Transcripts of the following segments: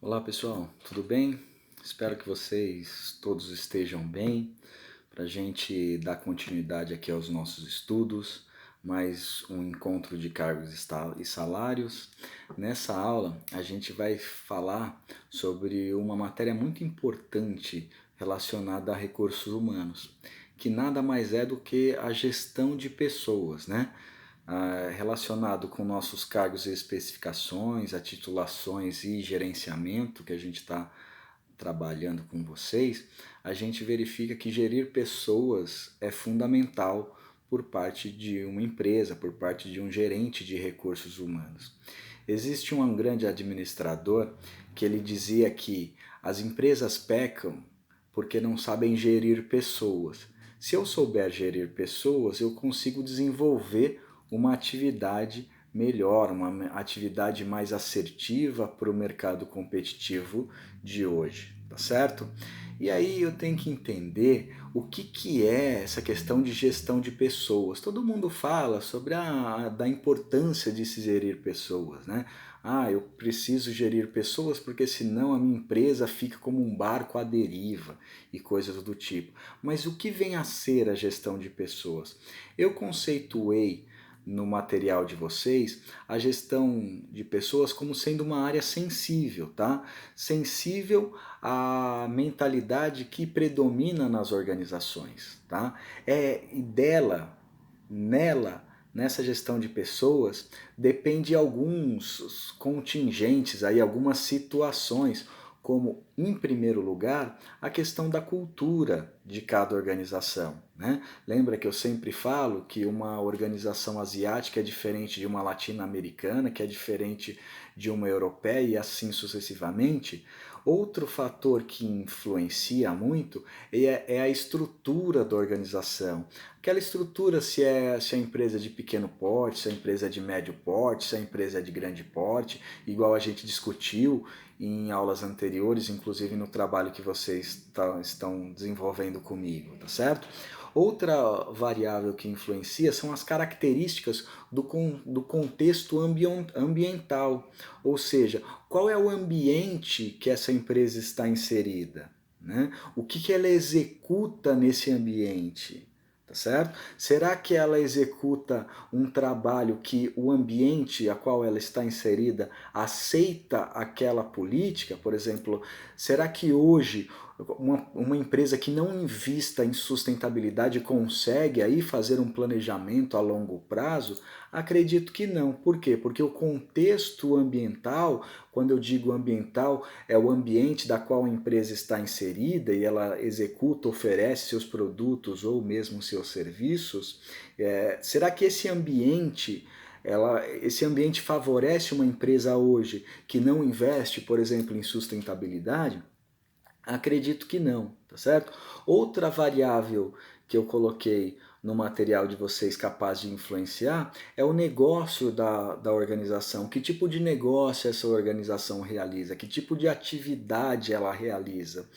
Olá pessoal, tudo bem? Espero que vocês todos estejam bem, para a gente dar continuidade aqui aos nossos estudos, mais um encontro de cargos e salários. Nessa aula a gente vai falar sobre uma matéria muito importante relacionada a recursos humanos, que nada mais é do que a gestão de pessoas, né? Relacionado com nossos cargos e especificações, a titulações e gerenciamento que a gente está trabalhando com vocês, a gente verifica que gerir pessoas é fundamental por parte de uma empresa, por parte de um gerente de recursos humanos. Existe um grande administrador que ele dizia que as empresas pecam porque não sabem gerir pessoas. Se eu souber gerir pessoas, eu consigo desenvolver uma atividade melhor, uma atividade mais assertiva para o mercado competitivo de hoje, tá certo? E aí eu tenho que entender o que é essa questão de gestão de pessoas. Todo mundo fala sobre da importância de se gerir pessoas, né? Eu preciso gerir pessoas porque senão a minha empresa fica como um barco à deriva e coisas do tipo. Mas o que vem a ser a gestão de pessoas? Eu conceituei no material de vocês a gestão de pessoas como sendo uma área sensível, tá? Sensível à mentalidade que predomina nas organizações, tá? E nessa gestão de pessoas, depende alguns contingentes aí, algumas situações, como, em primeiro lugar, a questão da cultura de cada organização, né? Lembra que eu sempre falo que uma organização asiática é diferente de uma latino-americana, que é diferente de uma europeia e assim sucessivamente? Outro fator que influencia muito é a estrutura da organização. Aquela estrutura, se a empresa é de pequeno porte, se a empresa é de médio porte, se a empresa é de grande porte, igual a gente discutiu em aulas anteriores, inclusive no trabalho que vocês estão desenvolvendo comigo, tá certo? Outra variável que influencia são as características do contexto ambiental, ou seja, qual é o ambiente que essa empresa está inserida, né? O que ela executa nesse ambiente, tá certo? Será que ela executa um trabalho que o ambiente a qual ela está inserida aceita aquela política? Por exemplo, será que hoje uma empresa que não invista em sustentabilidade consegue aí fazer um planejamento a longo prazo? Acredito que não. Por quê? Porque o contexto ambiental, quando eu digo ambiental, é o ambiente da qual a empresa está inserida e ela executa, oferece seus produtos ou mesmo seus serviços. Será que esse ambiente favorece uma empresa hoje que não investe, por exemplo, em sustentabilidade? Acredito que não, tá certo? Outra variável que eu coloquei no material de vocês capaz de influenciar é o negócio da organização. Que tipo de negócio essa organização realiza? Que tipo de atividade ela realiza?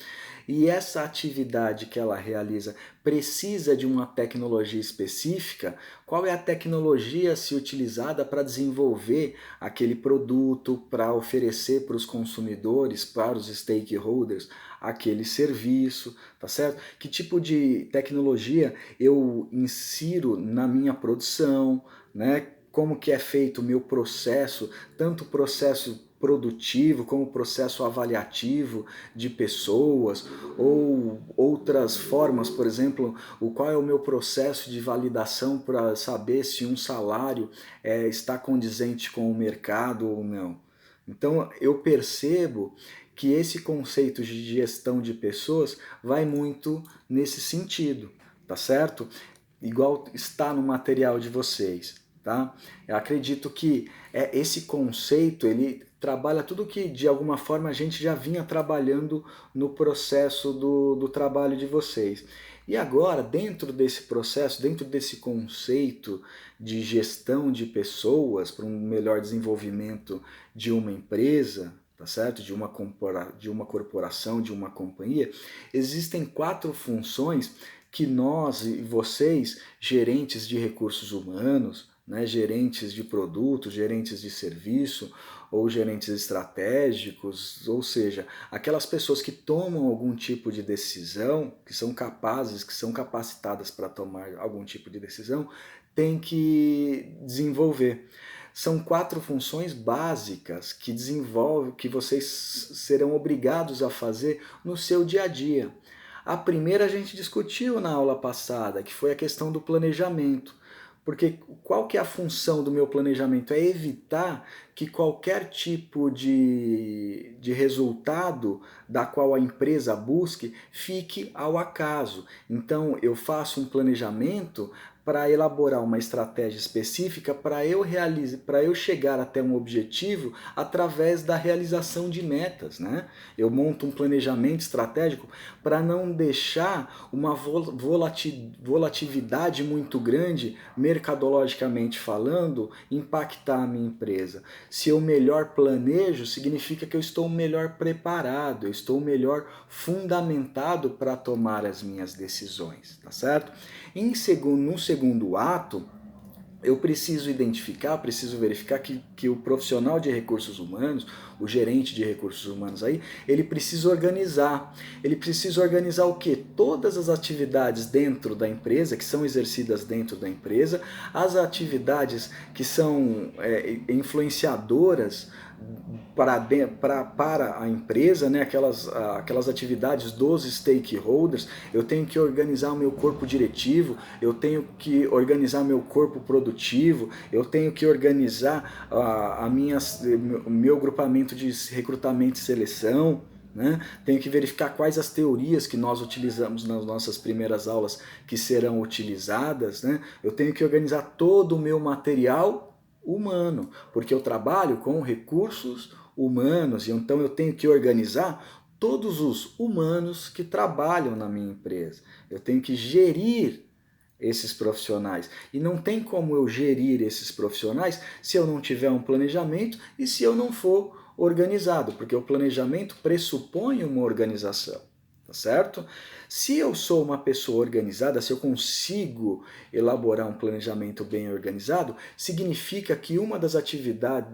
E essa atividade que ela realiza precisa de uma tecnologia específica? Qual é a tecnologia a ser utilizada para desenvolver aquele produto, para oferecer para os consumidores, para os stakeholders, aquele serviço, tá certo? Que tipo de tecnologia eu insiro na minha produção, né? Como que é feito o meu processo, tanto o processo produtivo como o processo avaliativo de pessoas, ou outras formas, por exemplo, qual é o meu processo de validação para saber se um salário está condizente com o mercado ou não. Então eu percebo que esse conceito de gestão de pessoas vai muito nesse sentido, tá certo? Igual está no material de vocês, tá? Eu acredito que esse conceito, ele trabalha tudo que de alguma forma a gente já vinha trabalhando no processo do trabalho de vocês. E agora, dentro desse processo, dentro desse conceito de gestão de pessoas para um melhor desenvolvimento de uma empresa, tá certo? De uma corporação, de uma companhia, existem 4 funções que nós e vocês, gerentes de recursos humanos, né, gerentes de produtos, gerentes de serviço, ou gerentes estratégicos, ou seja, aquelas pessoas que tomam algum tipo de decisão, que são capazes, que são capacitadas para tomar algum tipo de decisão, têm que desenvolver. São 4 funções básicas que desenvolve, que vocês serão obrigados a fazer no seu dia a dia. A primeira a gente discutiu na aula passada, que foi a questão do planejamento. Porque qual que é a função do meu planejamento? É evitar que qualquer tipo de resultado da qual a empresa busque fique ao acaso. Então eu faço um planejamento para elaborar uma estratégia específica para eu chegar até um objetivo através da realização de metas, né? Eu monto um planejamento estratégico para não deixar uma volatilidade muito grande, mercadologicamente falando, impactar a minha empresa. Se eu melhor planejo, significa que eu estou melhor preparado, eu estou melhor fundamentado para tomar as minhas decisões, tá certo? No segundo ato, eu preciso identificar, preciso verificar que o profissional de recursos humanos, o gerente de recursos humanos aí, ele precisa organizar. Ele precisa organizar o quê? Todas as atividades dentro da empresa, que são exercidas dentro da empresa, as atividades que são influenciadoras para a empresa, né? aquelas atividades dos stakeholders. Eu tenho que organizar o meu corpo diretivo, eu tenho que organizar meu corpo produtivo, eu tenho que organizar o meu grupamento de recrutamento e seleção, né? Tenho que verificar quais as teorias que nós utilizamos nas nossas primeiras aulas que serão utilizadas, né? Eu tenho que organizar todo o meu material humano, porque eu trabalho com recursos humanos, e então eu tenho que organizar todos os humanos que trabalham na minha empresa. Eu tenho que gerir esses profissionais. E não tem como eu gerir esses profissionais se eu não tiver um planejamento e se eu não for organizado, porque o planejamento pressupõe uma organização, tá certo? Se eu sou uma pessoa organizada, se eu consigo elaborar um planejamento bem organizado, significa que uma das atividades,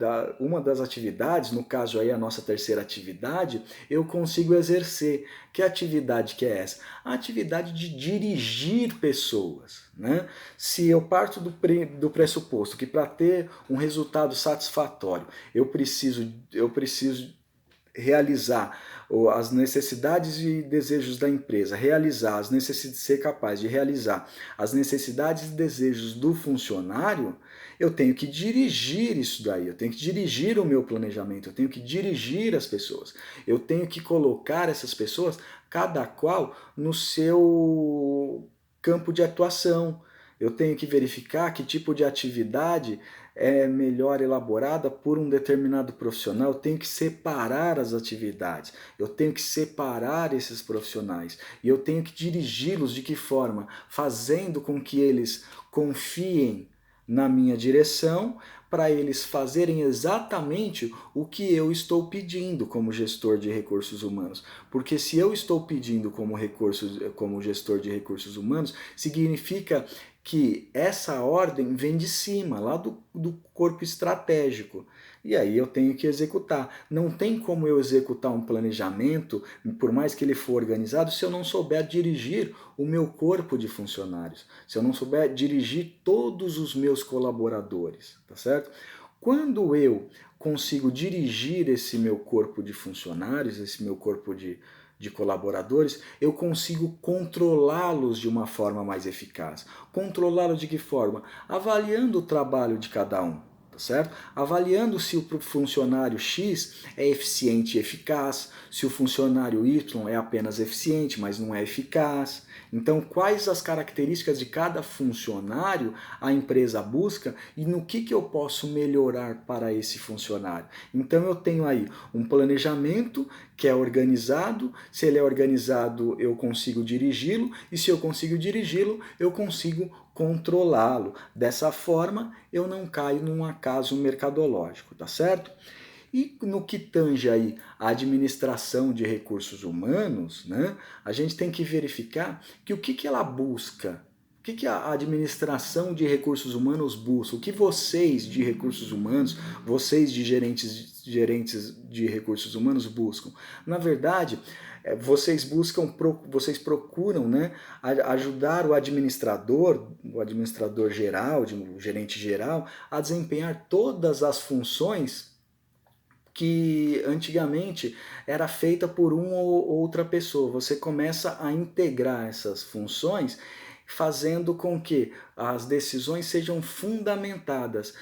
no caso aí a nossa terceira atividade, eu consigo exercer. Que atividade que é essa? A atividade de dirigir pessoas, né? Se eu parto do pressuposto que para ter um resultado satisfatório eu preciso realizar as necessidades e desejos da empresa, ser capaz de realizar as necessidades e desejos do funcionário, eu tenho que dirigir isso daí, eu tenho que dirigir o meu planejamento, eu tenho que dirigir as pessoas, eu tenho que colocar essas pessoas, cada qual no seu campo de atuação. Eu tenho que verificar que tipo de atividade é melhor elaborada por um determinado profissional. Eu tenho que separar as atividades, eu tenho que separar esses profissionais e eu tenho que dirigi-los de que forma? Fazendo com que eles confiem na minha direção, para eles fazerem exatamente o que eu estou pedindo como gestor de recursos humanos. Porque se eu estou pedindo como gestor de recursos humanos, significa que essa ordem vem de cima, lá do corpo estratégico. E aí eu tenho que executar. Não tem como eu executar um planejamento, por mais que ele for organizado, se eu não souber dirigir o meu corpo de funcionários, se eu não souber dirigir todos os meus colaboradores, tá certo? Quando eu consigo dirigir esse meu corpo de funcionários, esse meu corpo de colaboradores, eu consigo controlá-los de uma forma mais eficaz. Controlá-los de que forma? Avaliando o trabalho de cada um, tá certo? Avaliando se o funcionário X é eficiente e eficaz, se o funcionário Y é apenas eficiente, mas não é eficaz. Então, quais as características de cada funcionário a empresa busca e no que eu posso melhorar para esse funcionário? Então, eu tenho aí um planejamento que é organizado. Se ele é organizado, eu consigo dirigi-lo, e se eu consigo dirigi-lo, eu consigo controlá-lo. Dessa forma, eu não caio num acaso mercadológico, tá certo? E no que tange aí a administração de recursos humanos, né, a gente tem que verificar que o que ela busca, que a administração de recursos humanos busca? O que vocês de recursos humanos, vocês de gerentes de recursos humanos buscam? Na verdade, vocês procuram, né, ajudar o administrador geral, o gerente geral, a desempenhar todas as funções que antigamente era feita por uma ou outra pessoa. Você começa a integrar essas funções, fazendo com que as decisões sejam fundamentadas.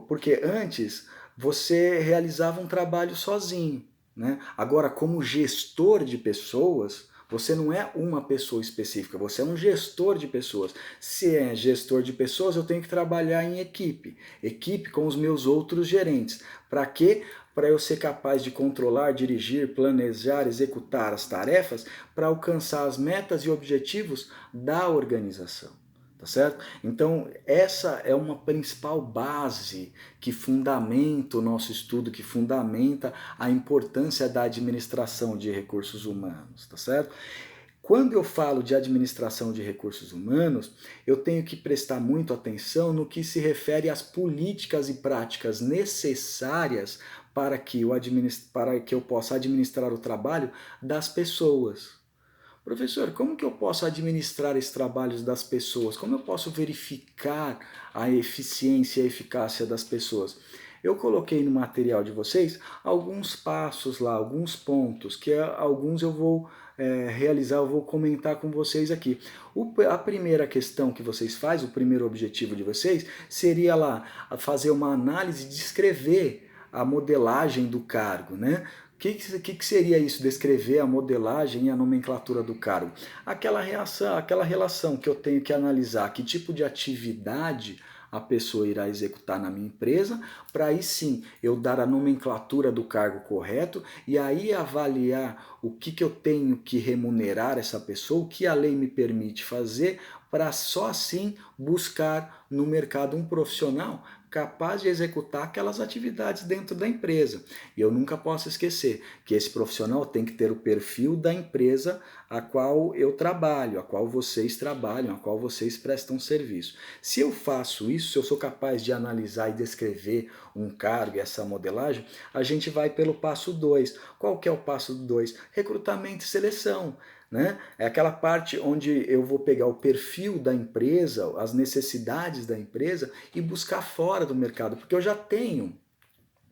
Porque antes você realizava um trabalho sozinho, né? Agora, como gestor de pessoas, você não é uma pessoa específica, você é um gestor de pessoas. Se é gestor de pessoas, eu tenho que trabalhar em equipe. Equipe com os meus outros gerentes. Para quê? Para eu ser capaz de controlar, dirigir, planejar, executar as tarefas para alcançar as metas e objetivos da organização. Tá certo? Então, essa é uma principal base que fundamenta o nosso estudo, que fundamenta a importância da administração de recursos humanos, tá certo? Quando eu falo de administração de recursos humanos, eu tenho que prestar muito atenção no que se refere às políticas e práticas necessárias para que eu possa administrar o trabalho das pessoas. Professor, como que eu posso administrar esses trabalhos das pessoas? Como eu posso verificar a eficiência e a eficácia das pessoas? Eu coloquei no material de vocês alguns passos lá, alguns pontos, que alguns eu vou realizar, eu vou comentar com vocês aqui. A primeira questão que vocês fazem, o primeiro objetivo de vocês, seria lá fazer uma análise, descrever a modelagem do cargo, né? O que seria isso? Descrever a modelagem e a nomenclatura do cargo. Aquela relação que eu tenho que analisar, que tipo de atividade a pessoa irá executar na minha empresa, para aí sim eu dar a nomenclatura do cargo correto e aí avaliar o que eu tenho que remunerar essa pessoa, o que a lei me permite fazer, para só assim buscar no mercado um profissional capaz de executar aquelas atividades dentro da empresa. E eu nunca posso esquecer que esse profissional tem que ter o perfil da empresa a qual eu trabalho, a qual vocês trabalham, a qual vocês prestam serviço. Se eu faço isso, se eu sou capaz de analisar e descrever um cargo e essa modelagem, a gente vai pelo passo 2. Qual que é o passo 2? Recrutamento e seleção. Né? É aquela parte onde eu vou pegar o perfil da empresa, as necessidades da empresa e buscar fora do mercado, porque eu já tenho.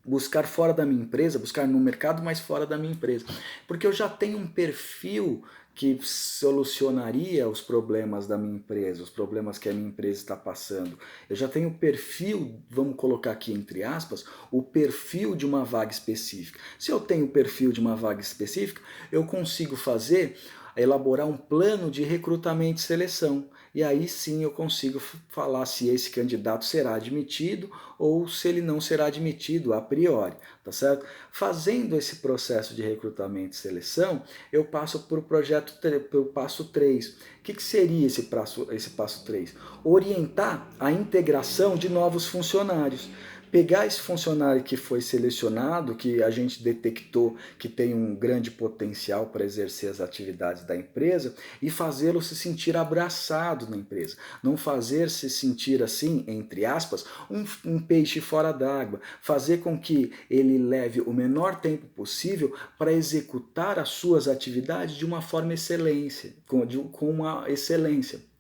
Buscar fora da minha empresa, buscar no mercado, mas fora da minha empresa. Porque eu já tenho um perfil que solucionaria os problemas da minha empresa, os problemas que a minha empresa está passando. Eu já tenho o perfil, vamos colocar aqui entre aspas, o perfil de uma vaga específica. Se eu tenho o perfil de uma vaga específica, eu consigo elaborar um plano de recrutamento e seleção. E aí sim eu consigo falar se esse candidato será admitido ou se ele não será admitido a priori, tá certo? Fazendo esse processo de recrutamento e seleção, eu passo para o passo 3. O que seria esse passo 3? Orientar a integração de novos funcionários. Pegar esse funcionário que foi selecionado, que a gente detectou que tem um grande potencial para exercer as atividades da empresa e fazê-lo se sentir abraçado na empresa. Não fazer se sentir assim, entre aspas, um peixe fora d'água. Fazer com que ele leve o menor tempo possível para executar as suas atividades de uma forma excelência, com uma excelência.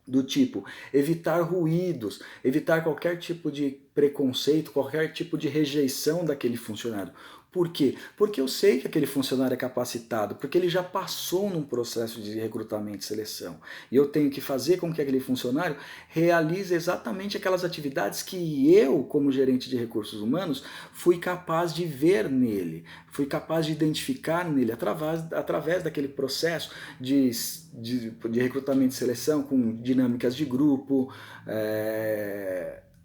Do tipo, evitar ruídos, evitar qualquer tipo de preconceito, qualquer tipo de rejeição daquele funcionário. Por quê? Porque eu sei que aquele funcionário é capacitado, porque ele já passou num processo de recrutamento e seleção. E eu tenho que fazer com que aquele funcionário realize exatamente aquelas atividades que eu, como gerente de recursos humanos, fui capaz de ver nele, fui capaz de identificar nele através daquele processo de recrutamento e seleção com dinâmicas de grupo,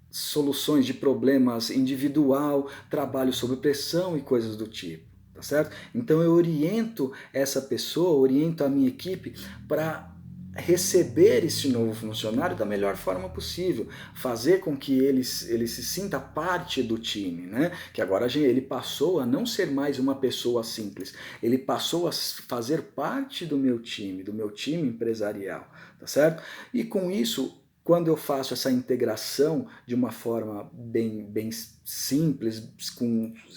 soluções de problemas individual, trabalho sob pressão e coisas do tipo, tá certo? Então eu oriento essa pessoa, oriento a minha equipe para receber esse novo funcionário da melhor forma possível, fazer com que ele se sinta parte do time, né? Que agora ele passou a não ser mais uma pessoa simples, ele passou a fazer parte do meu time empresarial, tá certo? E com isso, quando eu faço essa integração de uma forma bem simples,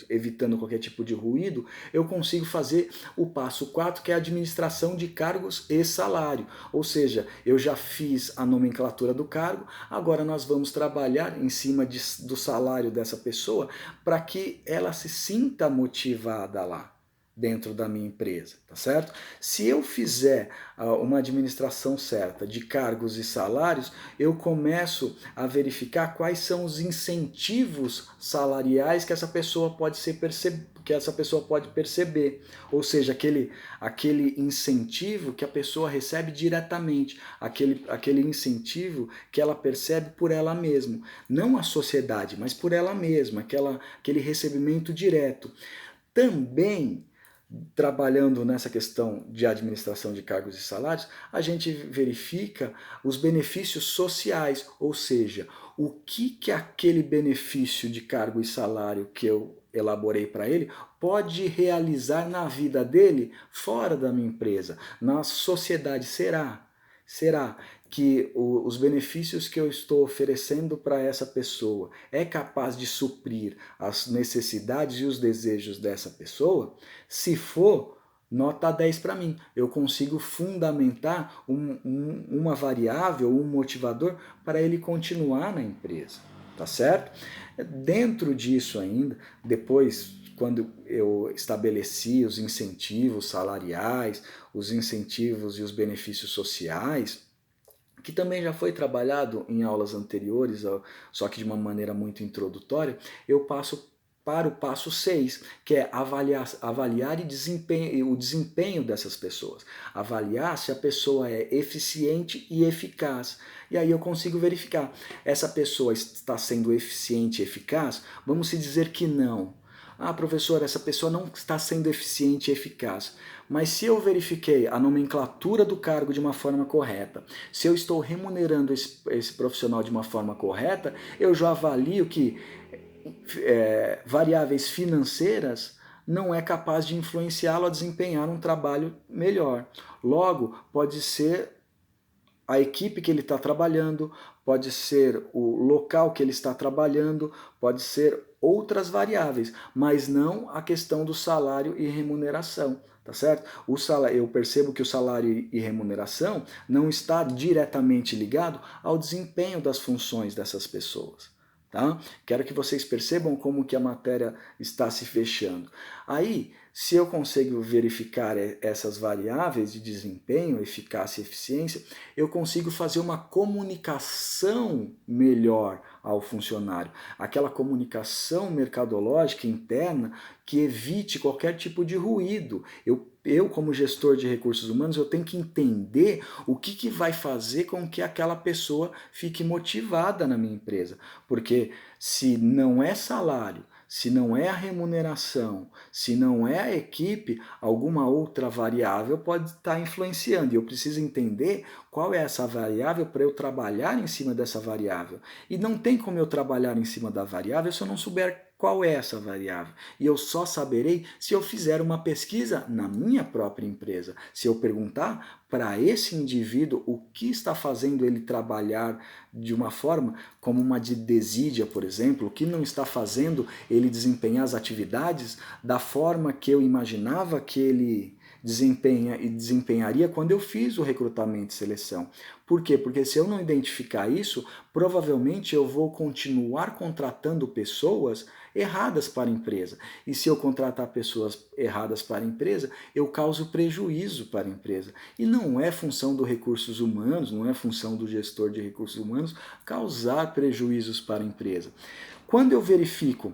evitando qualquer tipo de ruído, eu consigo fazer o passo 4, que é a administração de cargos e salário. Ou seja, eu já fiz a nomenclatura do cargo, agora nós vamos trabalhar em cima do salário dessa pessoa para que ela se sinta motivada lá dentro da minha empresa, tá certo? Se eu fizer uma administração certa de cargos e salários, eu começo a verificar quais são os incentivos salariais que essa pessoa pode perceber, ou seja, aquele incentivo que a pessoa recebe diretamente, aquele incentivo que ela percebe por ela mesma, não a sociedade, mas por ela mesma, aquele recebimento direto. Também, trabalhando nessa questão de administração de cargos e salários, a gente verifica os benefícios sociais, ou seja, o que aquele benefício de cargo e salário que eu elaborei para ele pode realizar na vida dele fora da minha empresa, na sociedade. Será que os benefícios que eu estou oferecendo para essa pessoa é capaz de suprir as necessidades e os desejos dessa pessoa? Se for, nota 10 para mim. Eu consigo fundamentar uma variável, um motivador para ele continuar na empresa, tá certo? Dentro disso ainda, depois, quando eu estabeleci os incentivos salariais, os incentivos e os benefícios sociais, que também já foi trabalhado em aulas anteriores, só que de uma maneira muito introdutória, eu passo para o passo 6, que é avaliar o desempenho dessas pessoas. Avaliar se a pessoa é eficiente e eficaz. E aí eu consigo verificar, essa pessoa está sendo eficiente e eficaz? Vamos se dizer que não. Ah, professor, essa pessoa não está sendo eficiente e eficaz. Mas se eu verifiquei a nomenclatura do cargo de uma forma correta, se eu estou remunerando esse profissional de uma forma correta, eu já avalio que variáveis financeiras não é capaz de influenciá-lo a desempenhar um trabalho melhor. Logo, pode ser a equipe que ele está trabalhando, pode ser o local que ele está trabalhando, pode ser outras variáveis, mas não a questão do salário e remuneração, tá certo? Eu percebo que o salário e remuneração não está diretamente ligado ao desempenho das funções dessas pessoas. Tá? Quero que vocês percebam como que a matéria está se fechando. Aí, se eu consigo verificar essas variáveis de desempenho, eficácia e eficiência, eu consigo fazer uma comunicação melhor ao funcionário. Aquela comunicação mercadológica interna que evite qualquer tipo de ruído. Eu, como gestor de recursos humanos, eu tenho que entender o que vai fazer com que aquela pessoa fique motivada na minha empresa. Porque se não é salário, se não é a remuneração, se não é a equipe, alguma outra variável pode estar influenciando. E eu preciso entender qual é essa variável para eu trabalhar em cima dessa variável. E não tem como eu trabalhar em cima da variável se eu não souber qual é essa variável. E eu só saberei se eu fizer uma pesquisa na minha própria empresa. Se eu perguntar para esse indivíduo o que está fazendo ele trabalhar de uma forma como uma de desídia, por exemplo, o que não está fazendo ele desempenhar as atividades da forma que eu imaginava que ele desempenharia quando eu fiz o recrutamento e seleção. Por quê? Porque se eu não identificar isso, provavelmente eu vou continuar contratando pessoas erradas para a empresa. E se eu contratar pessoas erradas para a empresa, eu causo prejuízo para a empresa. E não é função do recursos humanos, não é função do gestor de recursos humanos causar prejuízos para a empresa. Quando eu verifico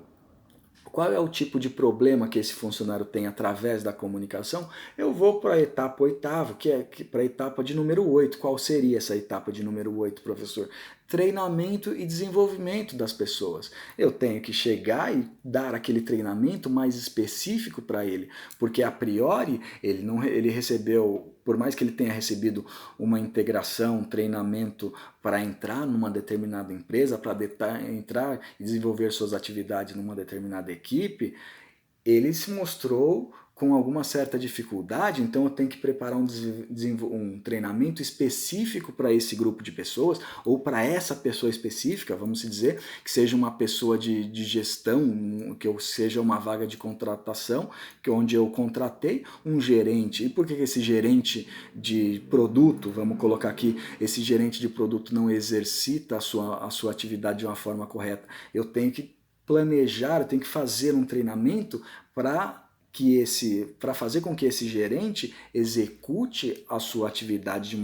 qual é o tipo de problema que esse funcionário tem através da comunicação, eu vou para a etapa 8ª, que é para a etapa de número 8. Qual seria essa etapa de número 8, professor? treinamento e desenvolvimento das pessoas. Eu tenho que chegar e dar aquele treinamento mais específico para ele, porque a priori ele recebeu, por mais que ele tenha recebido uma integração, um treinamento para entrar numa determinada empresa, para entrar e desenvolver suas atividades numa determinada equipe, ele se mostrou com alguma certa dificuldade, então eu tenho que preparar um treinamento específico para esse grupo de pessoas, ou para essa pessoa específica, vamos dizer, que seja uma pessoa de gestão, que eu seja uma vaga de contratação, onde eu contratei um gerente. E por que esse gerente de produto, vamos colocar aqui, esse gerente de produto não exercita a sua atividade de uma forma correta? Eu tenho que planejar, eu tenho que fazer um treinamento para fazer com que esse gerente execute a sua atividade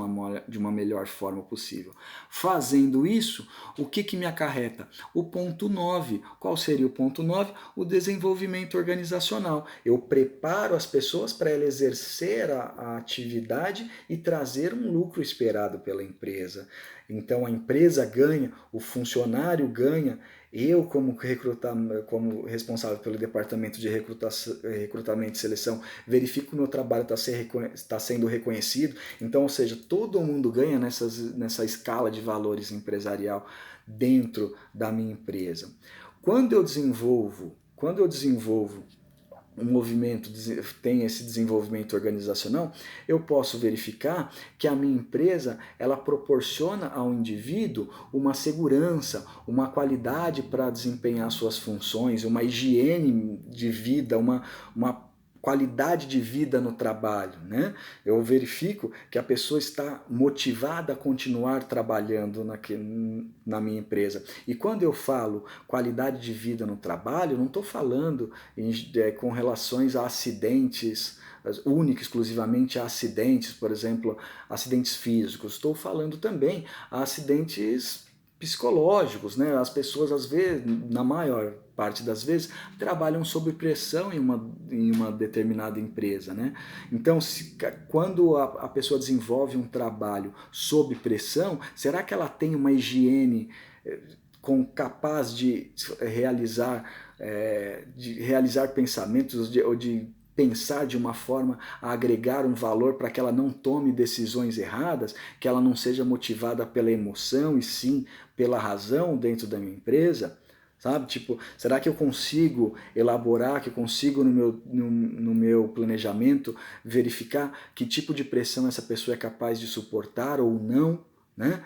de uma melhor forma possível. Fazendo isso, o que me acarreta? O ponto 9. Qual seria o ponto 9? O desenvolvimento organizacional. Eu preparo as pessoas para ela exercer a atividade e trazer um lucro esperado pela empresa. Então a empresa ganha, o funcionário ganha, eu, como responsável pelo departamento de recrutamento e seleção, verifico que o meu trabalho está sendo reconhecido. Então, ou seja, todo mundo ganha nessa escala de valores empresarial dentro da minha empresa. Quando eu desenvolvo um movimento tem esse desenvolvimento organizacional, eu posso verificar que a minha empresa ela proporciona ao indivíduo uma segurança, uma qualidade para desempenhar suas funções, uma higiene de vida, uma qualidade de vida no trabalho, né? Eu verifico que a pessoa está motivada a continuar trabalhando na minha empresa. E quando eu falo qualidade de vida no trabalho, não estou falando com relações a acidentes, única exclusivamente a acidentes, por exemplo, acidentes físicos. Estou falando também a acidentes psicológicos, né? As pessoas, às vezes, na maior parte das vezes, trabalham sob pressão em uma determinada empresa, né? Então, quando a pessoa desenvolve um trabalho sob pressão, será que ela tem uma higiene capaz de realizar pensamentos ou de pensar de uma forma a agregar um valor para que ela não tome decisões erradas, que ela não seja motivada pela emoção e sim pela razão dentro da minha empresa? Sabe? Tipo, será que eu consigo elaborar, que eu consigo no meu planejamento verificar que tipo de pressão essa pessoa é capaz de suportar ou não? Né?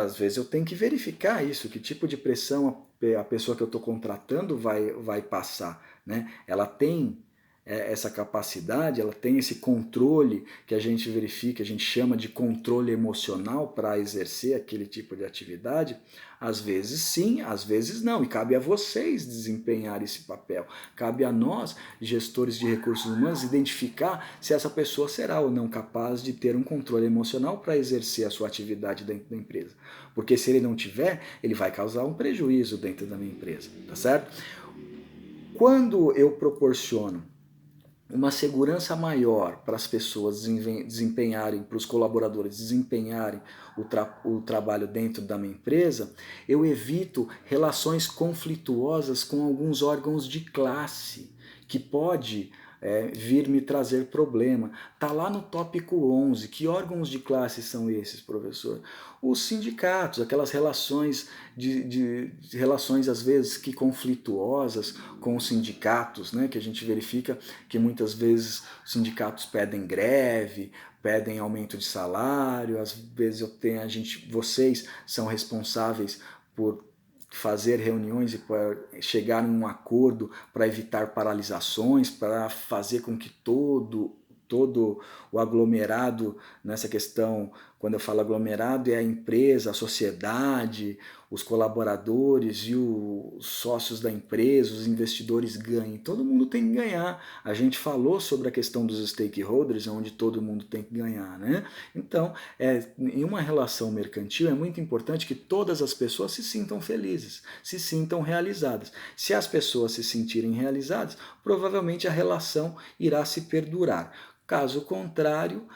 Às vezes eu tenho que verificar isso, que tipo de pressão a pessoa que eu estou contratando vai passar. Né? Ela tem essa capacidade, ela tem esse controle que a gente verifica, a gente chama de controle emocional para exercer aquele tipo de atividade? Às vezes sim, às vezes não, e cabe a vocês desempenhar esse papel. Cabe a nós, gestores de recursos humanos, identificar se essa pessoa será ou não capaz de ter um controle emocional para exercer a sua atividade dentro da empresa. Porque se ele não tiver, ele vai causar um prejuízo dentro da minha empresa, tá certo? Quando eu proporciono uma segurança maior para as pessoas desempenharem, para os colaboradores desempenharem o trabalho dentro da minha empresa, eu evito relações conflituosas com alguns órgãos de classe, que pode vir me trazer problema. Está lá no tópico 11. Que órgãos de classe são esses, professor? Os sindicatos, aquelas relações relações às vezes que conflituosas com os sindicatos, né, que a gente verifica que muitas vezes os sindicatos pedem greve, pedem aumento de salário, às vezes vocês são responsáveis por fazer reuniões e para chegar em um acordo para evitar paralisações, para fazer com que todo o aglomerado nessa questão, quando eu falo aglomerado, é a empresa, a sociedade, os colaboradores e os sócios da empresa, os investidores ganhem. Todo mundo tem que ganhar. A gente falou sobre a questão dos stakeholders, onde todo mundo tem que ganhar, né? Então, em uma relação mercantil é muito importante que todas as pessoas se sintam felizes, se sintam realizadas. Se as pessoas se sentirem realizadas, provavelmente a relação irá se perdurar. Caso contrário,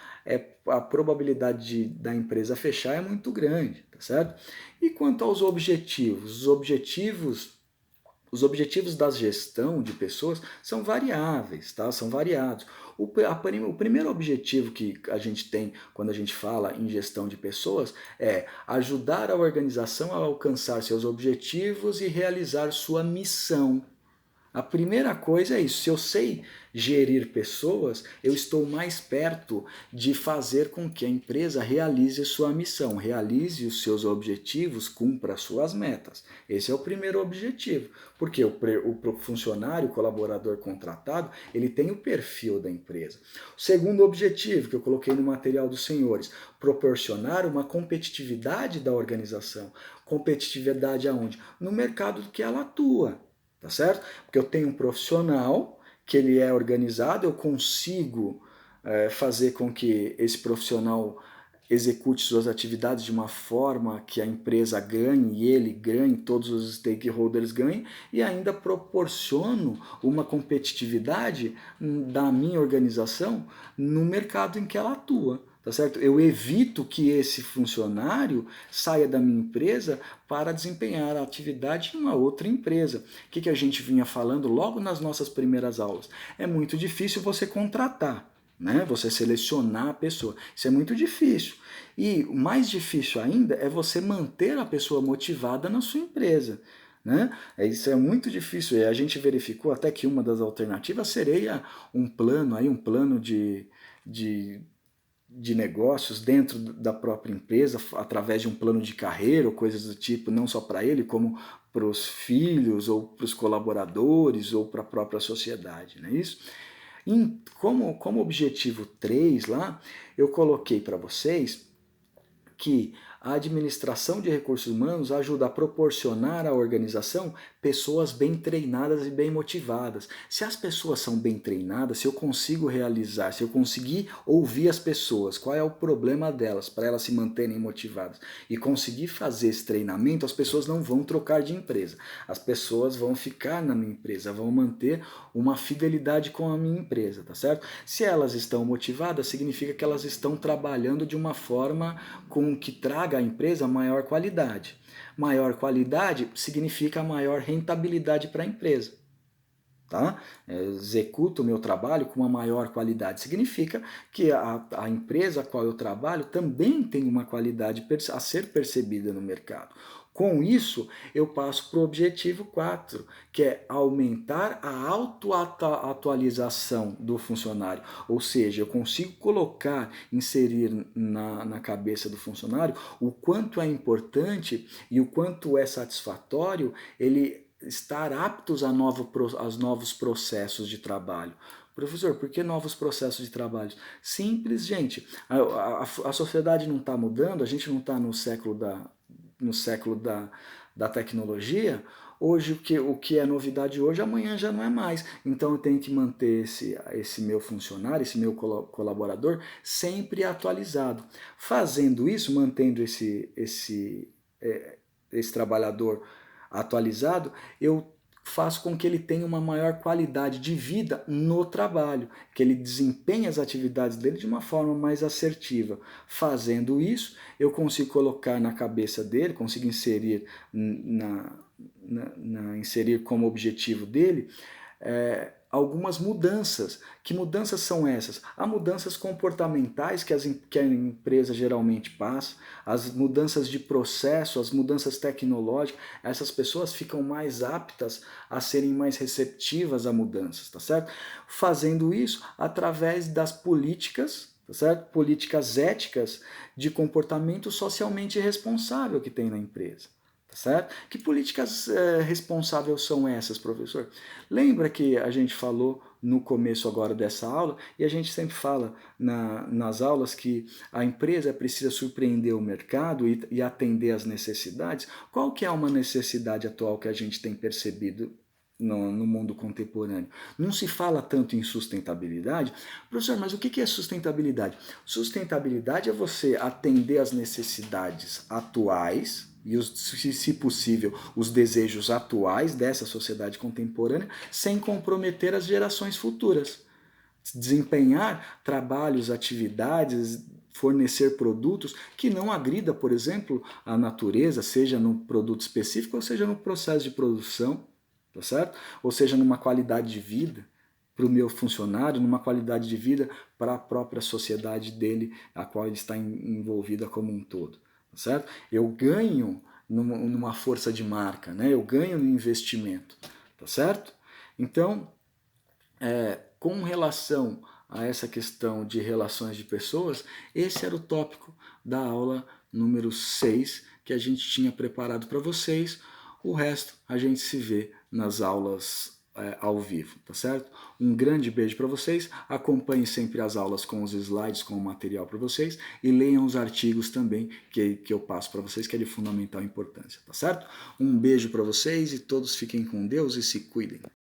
a probabilidade da empresa fechar é muito grande, tá certo? E quanto aos objetivos? Os objetivos da gestão de pessoas são variáveis, tá? São variados. O primeiro objetivo que a gente tem quando a gente fala em gestão de pessoas é ajudar a organização a alcançar seus objetivos e realizar sua missão. A primeira coisa é isso. Se eu sei gerir pessoas, eu estou mais perto de fazer com que a empresa realize sua missão, realize os seus objetivos, cumpra as suas metas. Esse é o primeiro objetivo. Porque o funcionário, o colaborador contratado, ele tem o perfil da empresa. O segundo objetivo que eu coloquei no material dos senhores, proporcionar uma competitividade da organização. Competitividade aonde? No mercado que ela atua. Tá certo? Porque eu tenho um profissional que ele é organizado, eu consigo fazer com que esse profissional execute suas atividades de uma forma que a empresa ganhe, e ele ganhe, todos os stakeholders ganhem, e ainda proporciono uma competitividade da minha organização no mercado em que ela atua. Tá certo? Eu evito que esse funcionário saia da minha empresa para desempenhar a atividade em uma outra empresa. O que a gente vinha falando logo nas nossas primeiras aulas? É muito difícil você contratar, né? Você selecionar a pessoa. Isso é muito difícil. E o mais difícil ainda é você manter a pessoa motivada na sua empresa. Né? Isso é muito difícil. E a gente verificou até que uma das alternativas seria um plano de negócios dentro da própria empresa, através de um plano de carreira ou coisas do tipo, não só para ele, como para os filhos, ou para os colaboradores, ou para a própria sociedade, não é isso? E como objetivo 3 lá, eu coloquei para vocês que a administração de recursos humanos ajuda a proporcionar à organização pessoas bem treinadas e bem motivadas. Se as pessoas são bem treinadas, se eu consigo realizar, se eu conseguir ouvir as pessoas, qual é o problema delas, para elas se manterem motivadas, e conseguir fazer esse treinamento, as pessoas não vão trocar de empresa. As pessoas vão ficar na minha empresa, vão manter uma fidelidade com a minha empresa, tá certo? Se elas estão motivadas, significa que elas estão trabalhando de uma forma com que traga à empresa maior qualidade. Maior qualidade significa maior rentabilidade para a empresa. Tá? Eu executo o meu trabalho com uma maior qualidade. Significa que a empresa a qual eu trabalho também tem uma qualidade a ser percebida no mercado. Com isso, eu passo para o objetivo 4, que é aumentar a autoatualização do funcionário. Ou seja, eu consigo inserir na cabeça do funcionário o quanto é importante e o quanto é satisfatório ele estar aptos a novos processos de trabalho. Professor, por que novos processos de trabalho? Simples, gente. A sociedade não está mudando, a gente não está no século da tecnologia. Hoje, o que é novidade hoje, amanhã já não é mais. Então, eu tenho que manter esse meu funcionário, esse meu colaborador, sempre atualizado. Fazendo isso, mantendo esse trabalhador atualizado, eu faço com que ele tenha uma maior qualidade de vida no trabalho, que ele desempenhe as atividades dele de uma forma mais assertiva. Fazendo isso, eu consigo colocar na cabeça dele, consigo inserir inserir como objetivo dele algumas mudanças. Que mudanças são essas? Há mudanças comportamentais que a empresa geralmente passa, as mudanças de processo, as mudanças tecnológicas. Essas pessoas ficam mais aptas a serem mais receptivas a mudanças, tá certo? Fazendo isso através das políticas, tá certo? Políticas éticas de comportamento socialmente responsável que tem na empresa. Tá certo? Que políticas responsáveis são essas, professor? Lembra que a gente falou no começo agora dessa aula, e a gente sempre fala nas aulas que a empresa precisa surpreender o mercado e atender às necessidades? Qual que é uma necessidade atual que a gente tem percebido no mundo contemporâneo? Não se fala tanto em sustentabilidade. Professor, mas o que é sustentabilidade? Sustentabilidade é você atender às necessidades atuais e, se possível, os desejos atuais dessa sociedade contemporânea, sem comprometer as gerações futuras. desempenhar trabalhos, atividades, fornecer produtos que não agrida, por exemplo, a natureza, seja no produto específico ou seja no processo de produção, tá certo? Ou seja numa qualidade de vida para o meu funcionário, numa qualidade de vida para a própria sociedade dele, a qual ele está envolvida como um todo, tá certo? Eu ganho numa força de marca, né? Eu ganho no investimento, tá certo? Então, com relação a essa questão de relações de pessoas, esse era o tópico da aula número 6 que a gente tinha preparado para vocês. O resto a gente se vê nas aulas ao vivo, tá certo? Um grande beijo para vocês, acompanhem sempre as aulas com os slides, com o material para vocês e leiam os artigos também que eu passo para vocês, que é de fundamental importância, tá certo? Um beijo para vocês e todos fiquem com Deus e se cuidem.